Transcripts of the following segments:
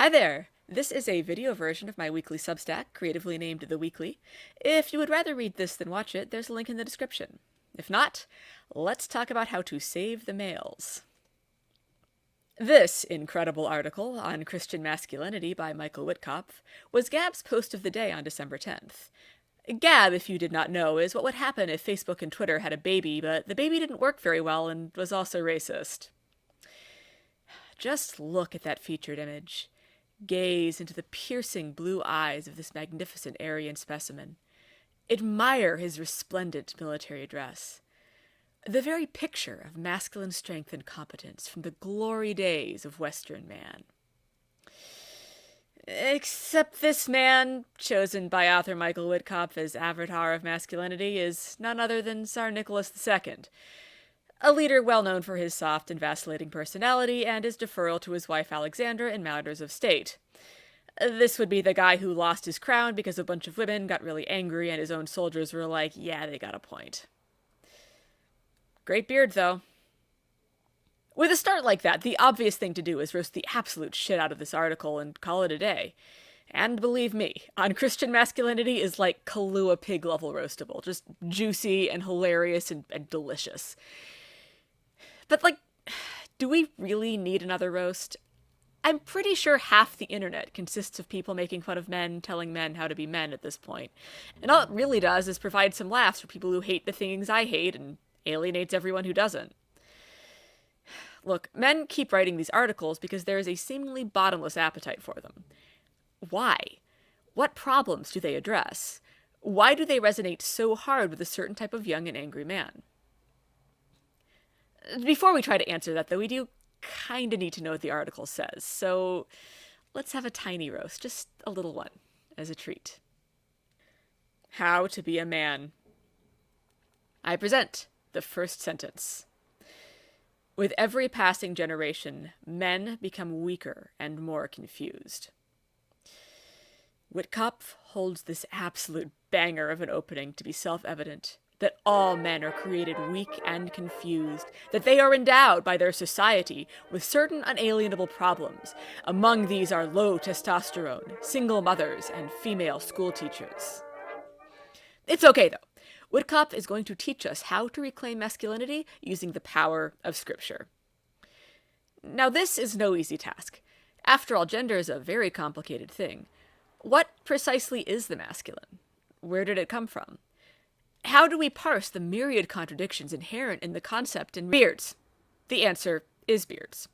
Hi there! This is a video version of my weekly Substack, creatively named The Weekly. If you would rather read this than watch it, there's a link in the description. If not, let's talk about how to save the males. This incredible article on Christian masculinity by Michael Witkopf was Gab's post of the day on December 10th. Gab, if you did not know, is what would happen if Facebook and Twitter had a baby, but the baby didn't work very well and was also racist. Just look at that featured image. Gaze into the piercing blue eyes of this magnificent Aryan specimen. Admire his resplendent military dress. The very picture of masculine strength and competence from the glory days of Western man. Except this man, chosen by author Michael Witkopf as avatar of masculinity, is none other than Tsar Nicholas II, a leader well known for his soft and vacillating personality and his deferral to his wife Alexandra in matters of state. This would be the guy who lost his crown because a bunch of women got really angry and his own soldiers were like, yeah, they got a point. Great beard, though. With a start like that, the obvious thing to do is roast the absolute shit out of this article and call it a day. And believe me, On Christian Masculinity is like Kahlua pig level roastable, just juicy and hilarious and delicious. But, do we really need another roast? I'm pretty sure half the internet consists of people making fun of men, telling men how to be men at this point. And all it really does is provide some laughs for people who hate the things I hate and alienates everyone who doesn't. Look, men keep writing these articles because there is a seemingly bottomless appetite for them. Why? What problems do they address? Why do they resonate so hard with a certain type of young and angry man? Before we try to answer that, though, we do kind of need to know what the article says, so let's have a tiny roast, just a little one, as a treat. How to be a man. I present the first sentence. With every passing generation, men become weaker and more confused. Witkopf holds this absolute banger of an opening to be self-evident, that all men are created weak and confused, that they are endowed by their society with certain unalienable problems. Among these are low testosterone, single mothers, and female school teachers. It's okay, though. Witkopf is going to teach us how to reclaim masculinity using the power of Scripture. Now, this is no easy task. After all, gender is a very complicated thing. What precisely is the masculine? Where did it come from? How do we parse the myriad contradictions inherent in the concept in beards? The answer is beards.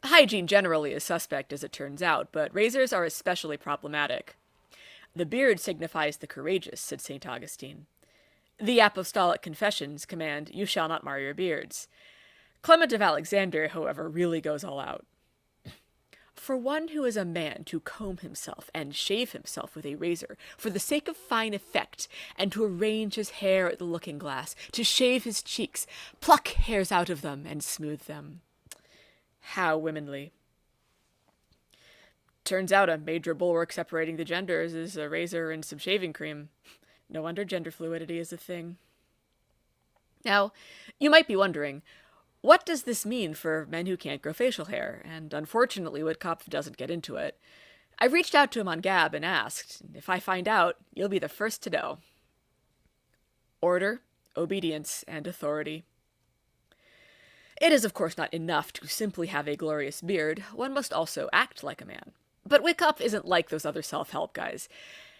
Hygiene generally is suspect, as it turns out, but razors are especially problematic. The beard signifies the courageous, said St. Augustine. The Apostolic Confessions command, you shall not mar your beards. Clement of Alexandria, however, really goes all out. For one who is a man to comb himself and shave himself with a razor, for the sake of fine effect, and to arrange his hair at the looking-glass, to shave his cheeks, pluck hairs out of them, and smooth them. How womanly. Turns out a major bulwark separating the genders is a razor and some shaving cream. No wonder gender fluidity is a thing. Now, you might be wondering, what does this mean for men who can't grow facial hair? And unfortunately, Witkopf doesn't get into it. I reached out to him on Gab and asked, if I find out, you'll be the first to know. Order, obedience, and authority. It is, of course, not enough to simply have a glorious beard. One must also act like a man. But Witkopf isn't like those other self-help guys.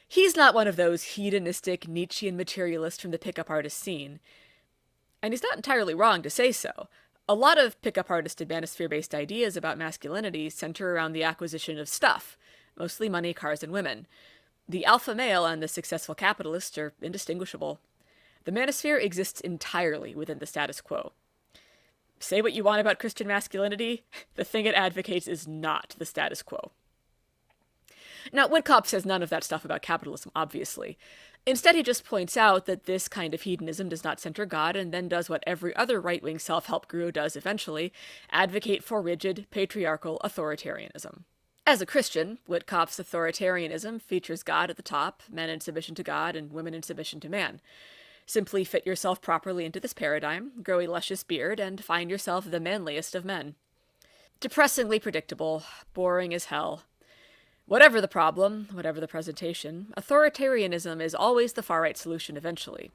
He's not one of those hedonistic Nietzschean materialists from the pickup artist scene. And he's not entirely wrong to say so. A lot of pickup artist and manosphere-based ideas about masculinity center around the acquisition of stuff, mostly money, cars, and women. The alpha male and the successful capitalist are indistinguishable. The manosphere exists entirely within the status quo. Say what you want about Christian masculinity, the thing it advocates is not the status quo. Now, Witkopf says none of that stuff about capitalism, obviously. Instead, he just points out that this kind of hedonism does not center God, and then does what every other right-wing self-help guru does eventually, advocate for rigid, patriarchal authoritarianism. As a Christian, Witkopf's authoritarianism features God at the top, men in submission to God, and women in submission to man. Simply fit yourself properly into this paradigm, grow a luscious beard, and find yourself the manliest of men. Depressingly predictable, boring as hell. Whatever the problem, whatever the presentation, authoritarianism is always the far-right solution eventually.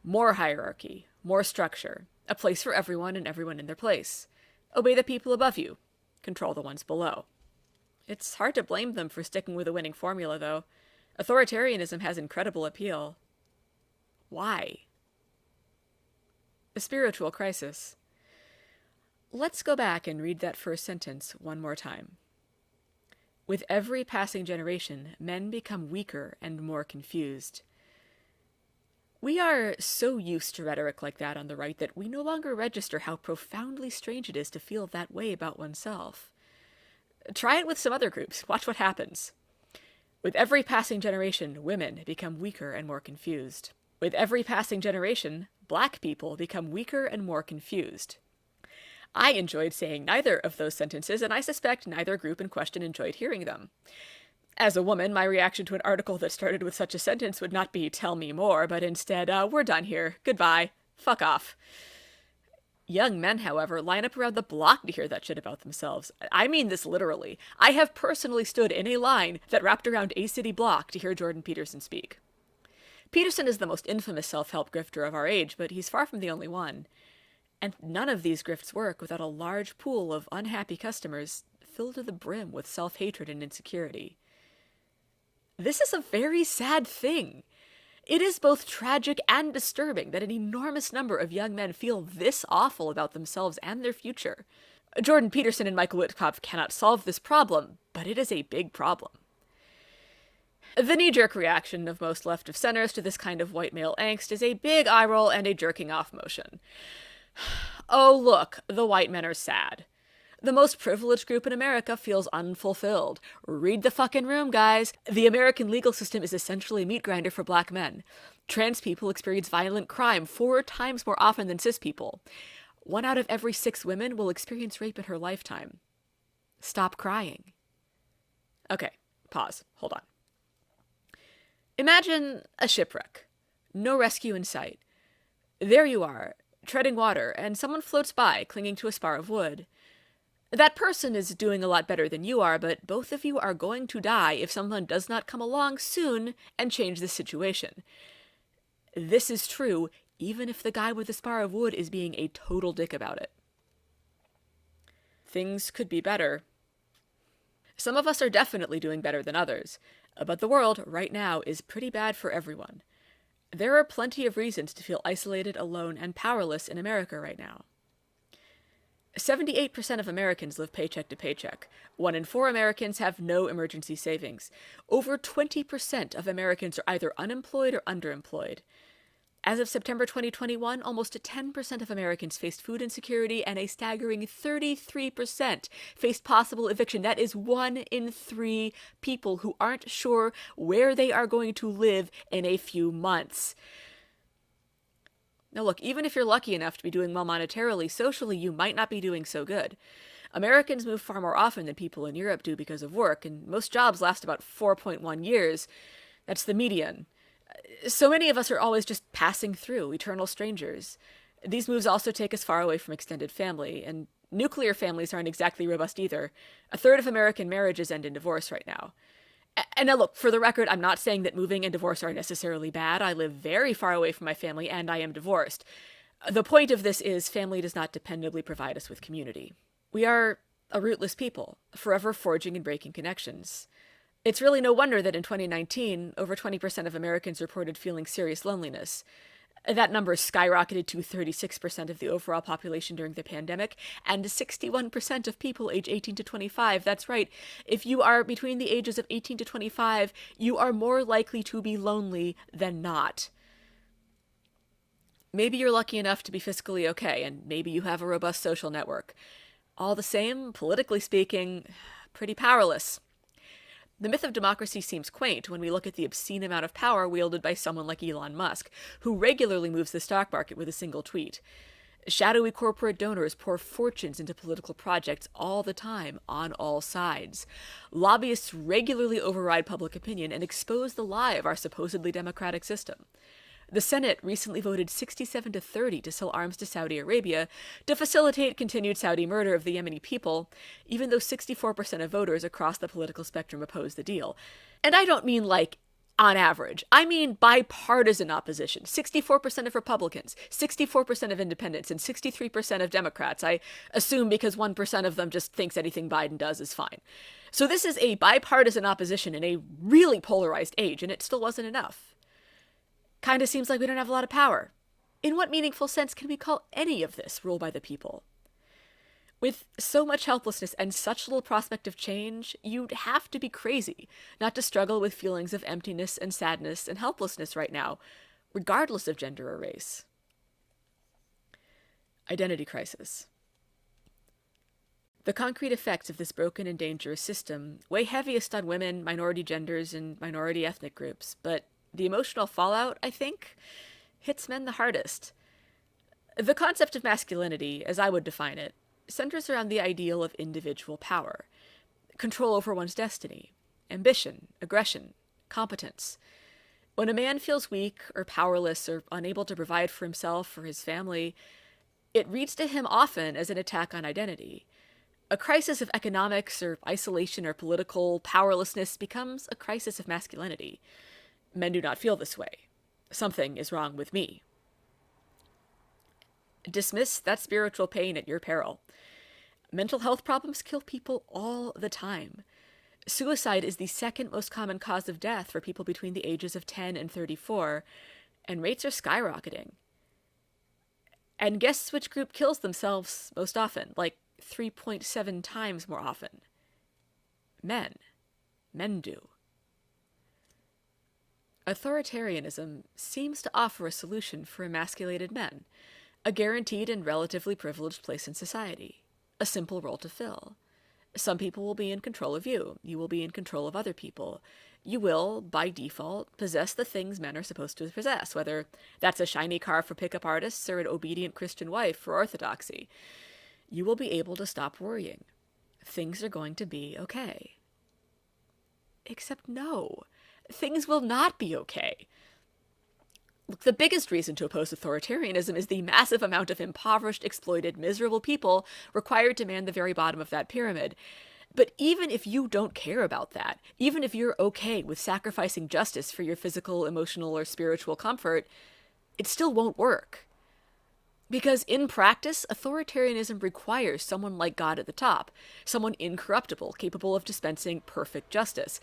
More hierarchy, more structure, a place for everyone and everyone in their place. Obey the people above you, control the ones below. It's hard to blame them for sticking with a winning formula, though. Authoritarianism has incredible appeal. Why? A spiritual crisis. Let's go back and read that first sentence one more time. With every passing generation, men become weaker and more confused. We are so used to rhetoric like that on the right that we no longer register how profoundly strange it is to feel that way about oneself. Try it with some other groups. Watch what happens. With every passing generation, women become weaker and more confused. With every passing generation, black people become weaker and more confused. I enjoyed saying neither of those sentences, and I suspect neither group in question enjoyed hearing them. As a woman, my reaction to an article that started with such a sentence would not be, "Tell me more," but instead, "We're done here. Goodbye. Fuck off." Young men, however, line up around the block to hear that shit about themselves. I mean this literally. I have personally stood in a line that wrapped around a city block to hear Jordan Peterson speak. Peterson is the most infamous self-help grifter of our age, but he's far from the only one. And none of these grifts work without a large pool of unhappy customers filled to the brim with self-hatred and insecurity. This is a very sad thing. It is both tragic and disturbing that an enormous number of young men feel this awful about themselves and their future. Jordan Peterson and Michael Witkoff cannot solve this problem, but it is a big problem. The knee-jerk reaction of most left-of-centers to this kind of white male angst is a big eye roll and a jerking off motion. Oh, look, the white men are sad. The most privileged group in America feels unfulfilled. Read the fucking room, guys. The American legal system is essentially a meat grinder for black men. Trans people experience violent crime 4 times more often than cis people. 1 out of every 6 women will experience rape in her lifetime. Stop crying. Okay, pause. Hold on. Imagine a shipwreck. No rescue in sight. There you are, treading water, and someone floats by, clinging to a spar of wood. That person is doing a lot better than you are, but both of you are going to die if someone does not come along soon and change the situation. This is true even if the guy with the spar of wood is being a total dick about it. Things could be better. Some of us are definitely doing better than others, but the world right now is pretty bad for everyone. There are plenty of reasons to feel isolated, alone, and powerless in America right now. 78% of Americans live paycheck to paycheck. 1 in 4 Americans have no emergency savings. Over 20% of Americans are either unemployed or underemployed. As of September 2021, almost 10% of Americans faced food insecurity, and a staggering 33% faced possible eviction. That is 1 in 3 people who aren't sure where they are going to live in a few months. Now look, even if you're lucky enough to be doing well monetarily, socially you might not be doing so good. Americans move far more often than people in Europe do because of work, and most jobs last about 4.1 years. That's the median. So many of us are always just passing through, eternal strangers. These moves also take us far away from extended family, and nuclear families aren't exactly robust either. 1/3 of American marriages end in divorce right now. And now look, for the record, I'm not saying that moving and divorce are necessarily bad. I live very far away from my family, and I am divorced. The point of this is family does not dependably provide us with community. We are a rootless people, forever forging and breaking connections. It's really no wonder that in 2019, over 20% of Americans reported feeling serious loneliness. That number skyrocketed to 36% of the overall population during the pandemic, and 61% of people age 18 to 25. That's right. If you are between the ages of 18 to 25, you are more likely to be lonely than not. Maybe you're lucky enough to be fiscally okay, and maybe you have a robust social network. All the same, politically speaking, pretty powerless. The myth of democracy seems quaint when we look at the obscene amount of power wielded by someone like Elon Musk, who regularly moves the stock market with a single tweet. Shadowy corporate donors pour fortunes into political projects all the time, on all sides. Lobbyists regularly override public opinion and expose the lie of our supposedly democratic system. The Senate recently voted 67-30 to sell arms to Saudi Arabia to facilitate continued Saudi murder of the Yemeni people, even though 64% of voters across the political spectrum oppose the deal. And I don't mean like on average. I mean bipartisan opposition. 64% of Republicans, 64% of independents, and 63% of Democrats. I assume because 1% of them just thinks anything Biden does is fine. So this is a bipartisan opposition in a really polarized age, and it still wasn't enough. Kind of seems like we don't have a lot of power. In what meaningful sense can we call any of this rule by the people? With so much helplessness and such little prospect of change, you'd have to be crazy not to struggle with feelings of emptiness and sadness and helplessness right now, regardless of gender or race. Identity crisis. The concrete effects of this broken and dangerous system weigh heaviest on women, minority genders, and minority ethnic groups, but the emotional fallout, I think, hits men the hardest. The concept of masculinity, as I would define it, centers around the ideal of individual power, control over one's destiny, ambition, aggression, competence. When a man feels weak or powerless or unable to provide for himself or his family, it reads to him often as an attack on identity. A crisis of economics or isolation or political powerlessness becomes a crisis of masculinity. Men do not feel this way. Something is wrong with me. Dismiss that spiritual pain at your peril. Mental health problems kill people all the time. Suicide is the second most common cause of death for people between the ages of 10 and 34, and rates are skyrocketing. And guess which group kills themselves most often? Like 3.7 times more often. Men. Men do. Authoritarianism seems to offer a solution for emasculated men, a guaranteed and relatively privileged place in society, a simple role to fill. Some people will be in control of you. You will be in control of other people. You will, by default, possess the things men are supposed to possess, whether that's a shiny car for pickup artists or an obedient Christian wife for orthodoxy. You will be able to stop worrying. Things are going to be okay. Except no, things will not be okay. Look, the biggest reason to oppose authoritarianism is the massive amount of impoverished, exploited, miserable people required to man the very bottom of that pyramid. But even if you don't care about that, even if you're okay with sacrificing justice for your physical, emotional, or spiritual comfort, it still won't work. Because in practice, authoritarianism requires someone like God at the top, someone incorruptible, capable of dispensing perfect justice.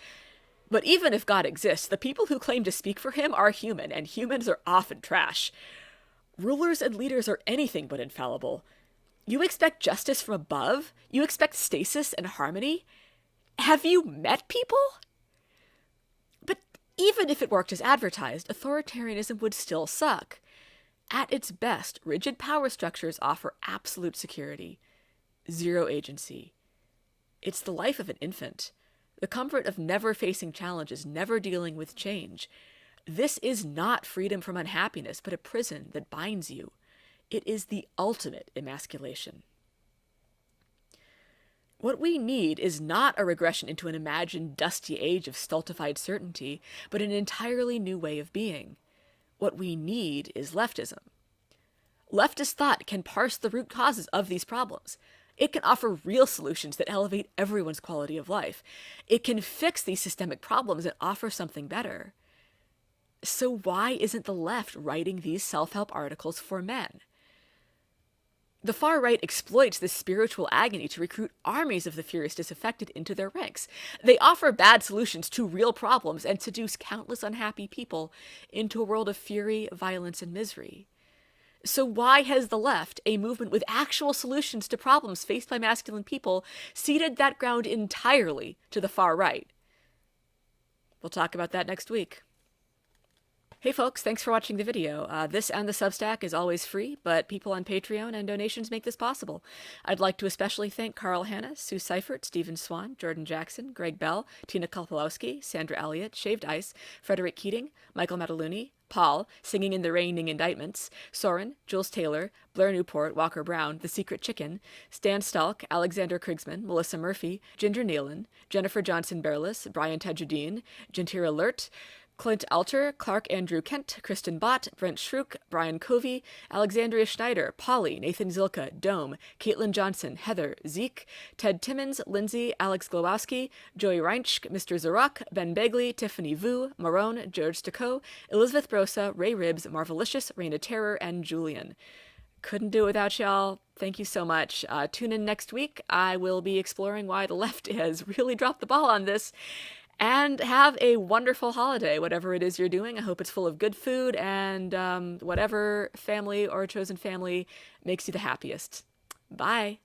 But even if God exists, the people who claim to speak for him are human, and humans are often trash. Rulers and leaders are anything but infallible. You expect justice from above? You expect stasis and harmony? Have you met people? But even if it worked as advertised, authoritarianism would still suck. At its best, rigid power structures offer absolute security, zero agency. It's the life of an infant. The comfort of never facing challenges, never dealing with change. This is not freedom from unhappiness, but a prison that binds you. It is the ultimate emasculation. What we need is not a regression into an imagined dusty age of stultified certainty, but an entirely new way of being. What we need is leftism. Leftist thought can parse the root causes of these problems. It can offer real solutions that elevate everyone's quality of life. It can fix these systemic problems and offer something better. So why isn't the left writing these self-help articles for men? The far right exploits this spiritual agony to recruit armies of the furious disaffected into their ranks. They offer bad solutions to real problems and seduce countless unhappy people into a world of fury, violence, and misery. So why has the left, a movement with actual solutions to problems faced by masculine people, ceded that ground entirely to the far right? We'll talk about that next week. Hey folks, thanks for watching the video. This and the Substack is always free, but people on Patreon and donations make this possible. I'd like to especially thank Carl Hanna, Sue Seifert, Stephen Swan, Jordan Jackson, Greg Bell, Tina Kolpolowski, Sandra Elliott, Shaved Ice, Frederick Keating, Michael Mataluni, Paul, Singing in the Raining Indictments, Soren, Jules Taylor, Blair Newport, Walker Brown, The Secret Chicken, Stan Stalk, Alexander Krigsman, Melissa Murphy, Ginger Nealon, Jennifer Johnson Bearless, Brian Tajudeen, Gentira Lert, Clint Alter, Clark Andrew Kent, Kristen Bott, Brent Schrook, Brian Covey, Alexandria Schneider, Polly, Nathan Zilka, Dome, Caitlin Johnson, Heather, Zeke, Ted Timmons, Lindsay, Alex Glowowski, Joey Reinsch, Mr. Zarok, Ben Begley, Tiffany Vu, Marone, George Stacco, Elizabeth Brosa, Ray Ribbs, Marvelicious, Raina Terror, and Julian. Couldn't do it without y'all. Thank you so much. Tune in next week. I will be exploring why the left has really dropped the ball on this. And have a wonderful holiday, whatever it is you're doing. I hope it's full of good food and whatever family or chosen family makes you the happiest. Bye.